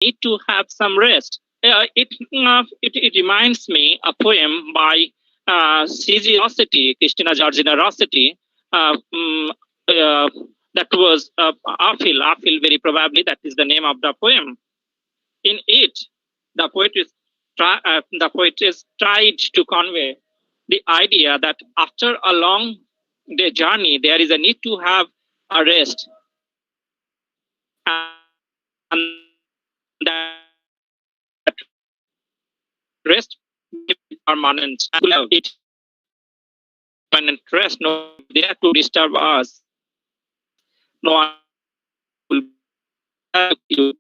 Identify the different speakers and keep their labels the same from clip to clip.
Speaker 1: need to have some rest. It reminds me a poem by C.G. Rossetti, Christina Georgina Rossetti, uh, that was Afil, very probably that is the name of the poem. In it, the poet is tried to convey the idea that after a long day journey, there is a need to have a rest, and that rest permanent. It permanent rest, no there to disturb us. No one will be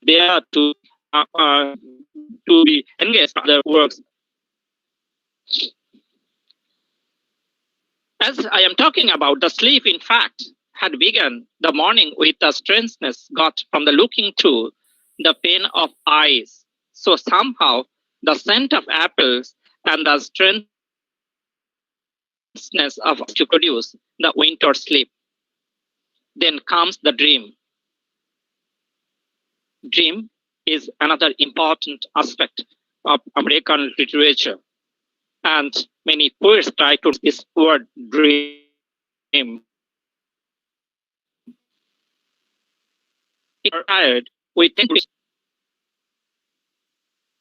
Speaker 1: there to be engaged in other works. As I am talking about, the sleep, in fact, had begun the morning with the strangeness got from the looking through the pane of eyes. So somehow the scent of apples and the strangeness of to produce the winter sleep. Then comes the dream. Dream is another important aspect of American literature, and many poets try to use this word dream. If we are tired, we tend to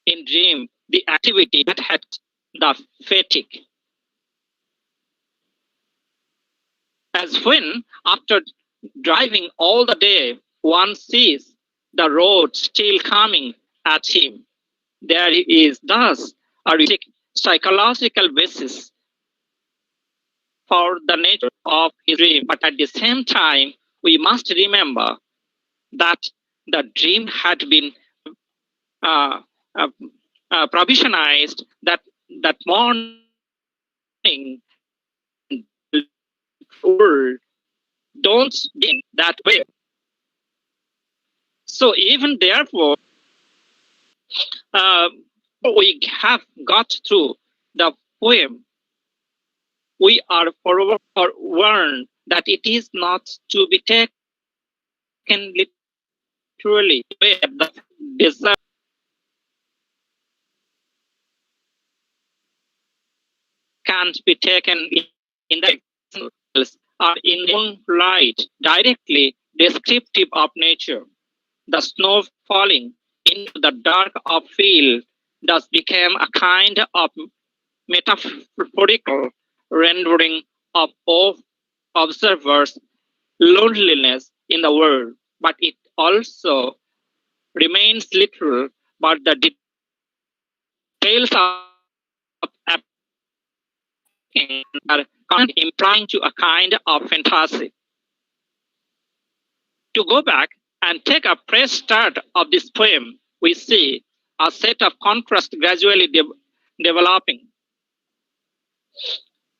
Speaker 1: in dream the activity that had the fatigue. As when, after driving all the day, one sees the road still coming at him, there is thus a psychological basis for the nature of his dream. But at the same time, we must remember that the dream had been uh, uh, provisionized that morning world don't begin that way. So even therefore, uh, we have got through the poem. We are forewarned that it is not to be taken literally. The desire can't be taken in the are in their own right, directly descriptive of nature. The snow falling into the dark of field thus became a kind of metaphorical rendering of all observers' loneliness in the world, but it also remains literal, but the details of are implying to a kind of fantasy. To go back and take a fresh start of this poem, we see a set of contrasts gradually developing.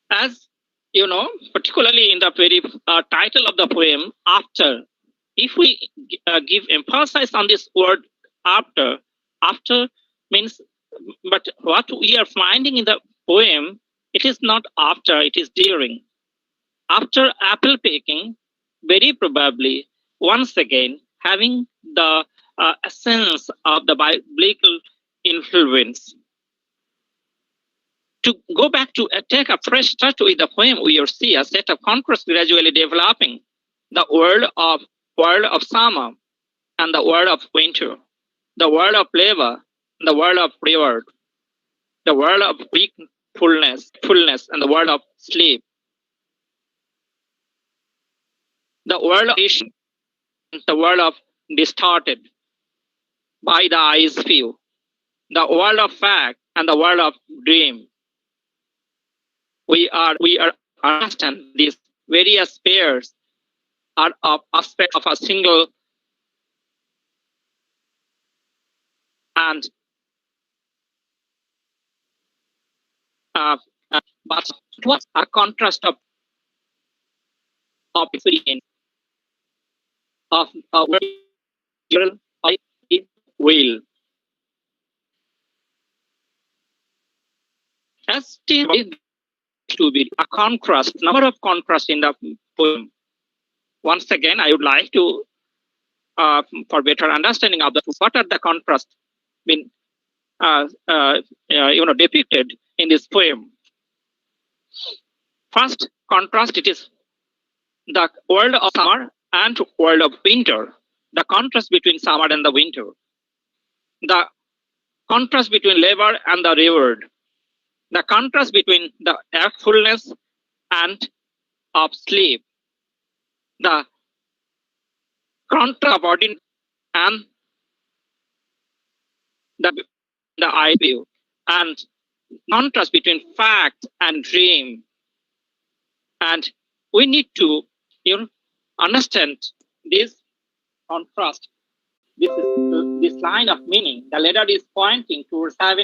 Speaker 1: As you know, particularly in the very title of the poem, after, if we give emphasis on this word after means, but what we are finding in the poem, it is not after, it is during. After apple picking, very probably once again having the essence of the biblical influence. To go back to take a fresh start with the poem, we will see a set of contrasts gradually developing. The world of summer and the world of winter, the world of labor, the world of reward, the world of fullness, and the world of sleep, the world of vision, the world of distorted by the eyes view, the world of fact and the world of dream. We are understand these various pairs are of aspect of a single and but it was a contrast of experience of a will. As to be a number of contrasts in the poem. Once again, I would like to for better understanding of the what are the contrast been depicted in this poem. First contrast, it is the world of summer and world of winter. The contrast between summer and the winter. The contrast between labor and the reward. The contrast between the fullness and of sleep. The contrast of ordinary and the eye view, and contrast between fact and dream. And we need to understand this contrast. This line of meaning. The letter is pointing towards heaven